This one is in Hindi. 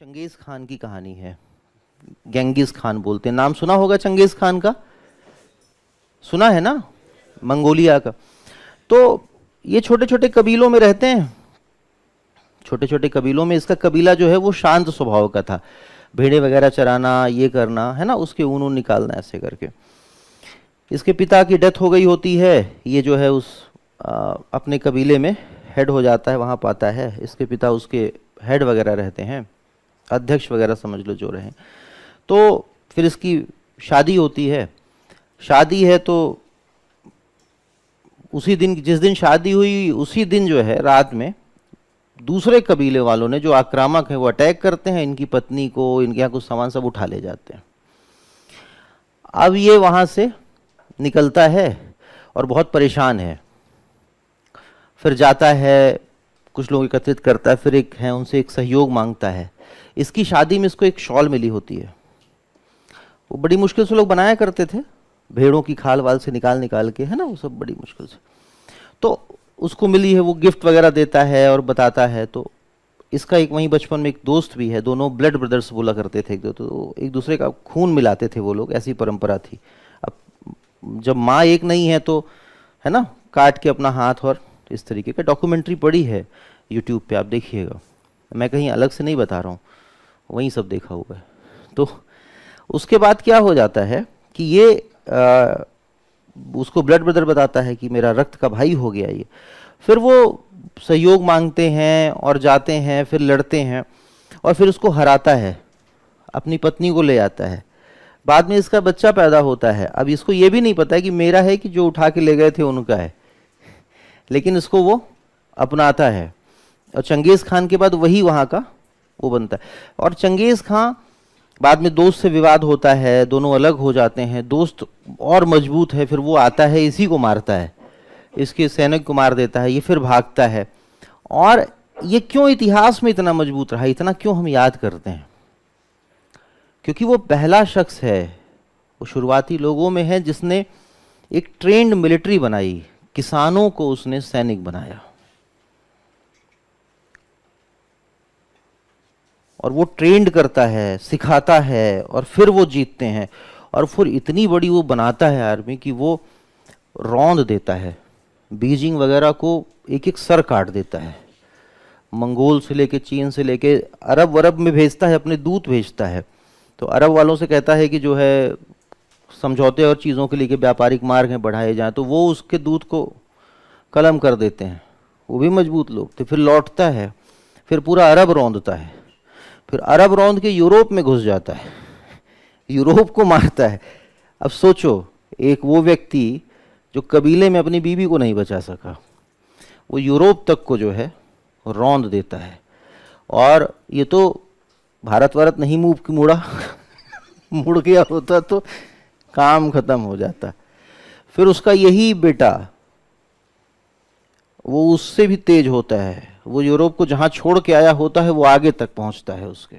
चंगेज खान की कहानी है। गेंगिस खान बोलते हैं, नाम सुना होगा चंगेज खान का, सुना है ना, मंगोलिया का। तो ये छोटे छोटे कबीलों में रहते हैं, छोटे छोटे कबीलों में इसका कबीला जो है वो शांत स्वभाव का था, भेड़े वगैरह चराना, ये करना है ना, उसके ऊन ऊन निकालना ऐसे करके। इसके पिता की डेथ हो गई होती है, ये जो है उस अपने कबीले में हेड हो जाता है, वहाँ पाता है इसके पिता उसके हेड वगैरह रहते हैं, अध्यक्ष वगैरह समझ लो जो रहे। तो फिर इसकी शादी होती है, शादी है तो उसी दिन, जिस दिन शादी हुई उसी दिन जो है रात में दूसरे कबीले वालों ने, जो आक्रामक हैं, वो अटैक करते हैं इनकी पत्नी को, इनके यहाँ कुछ सामान सब उठा ले जाते हैं। अब ये वहाँ से निकलता है और बहुत परेशान है, फिर जाता है, कुछ लोग एकत्रित करता है, फिर एक है उनसे एक सहयोग मांगता है। इसकी शादी में इसको एक शॉल मिली होती है, वो बड़ी मुश्किल से लोग बनाया करते थे, भेड़ों की खाल वाल से निकाल निकाल के, है ना, वो सब बड़ी मुश्किल से। तो उसको मिली है, वो गिफ्ट वगैरह देता है और बताता है। तो इसका एक वहीं बचपन में एक दोस्त भी है, दोनों ब्लड ब्रदर्स बोला करते थे, तो एक दूसरे का खून मिलाते थे वो लोग, ऐसी परंपरा थी। अब जब माँ एक नहीं है तो, है ना, काट के अपना हाथ, और इस तरीके का डॉक्यूमेंट्री पड़ी है यूट्यूब पे, आप देखिएगा, मैं कहीं अलग से नहीं बता रहा हूँ, वहीं सब देखा हुआ है। तो उसके बाद क्या हो जाता है कि ये उसको ब्लड ब्रदर बताता है कि मेरा रक्त का भाई हो गया ये। फिर वो सहयोग मांगते हैं और जाते हैं, फिर लड़ते हैं और फिर उसको हराता है, अपनी पत्नी को ले आता है। बाद में इसका बच्चा पैदा होता है। अब इसको ये भी नहीं पता है कि मेरा है कि जो उठा के ले गए थे उनका है, लेकिन इसको वो अपनाता है। और चंगेज खान के बाद वही वहाँ का वो बनता है। और चंगेज खान बाद में दोस्त से विवाद होता है, दोनों अलग हो जाते हैं, दोस्त और मजबूत है, फिर वो आता है, इसी को मारता है, इसके सैनिक को मार देता है, ये फिर भागता है। और ये क्यों इतिहास में इतना मजबूत रहा, इतना क्यों हम याद करते हैं? क्योंकि वो पहला शख्स है, वो शुरुआती लोगों में है जिसने एक ट्रेंड मिलिट्री बनाई, किसानों को उसने सैनिक बनाया, और वो ट्रेंड करता है, सिखाता है, और फिर वो जीतते हैं। और फिर इतनी बड़ी वो बनाता है आर्मी कि वो रौंद देता है, बीजिंग वगैरह को एक एक सर काट देता है, मंगोल से लेके, चीन से लेके अरब वरब में भेजता है, अपने दूत भेजता है। तो अरब वालों से कहता है कि जो है समझौते और चीज़ों के लिए व्यापारिक मार्ग हैं बढ़ाए जाएं, तो वो उसके दूत को कलम कर देते हैं, वो भी मजबूत लोग थे। फिर लौटता है, फिर पूरा अरब रौंदता है, फिर अरब रौंद के यूरोप में घुस जाता है, यूरोप को मारता है। अब सोचो, एक वो व्यक्ति जो कबीले में अपनी बीवी को नहीं बचा सका, वो यूरोप तक को जो है रौंद देता है। और ये तो भारत भारत नहीं मुड़ा मुड़ गया होता तो काम खत्म हो जाता। फिर उसका यही बेटा, वो उससे भी तेज होता है, वो यूरोप को जहाँ छोड़ के आया होता है वो आगे तक पहुँचता है उसके।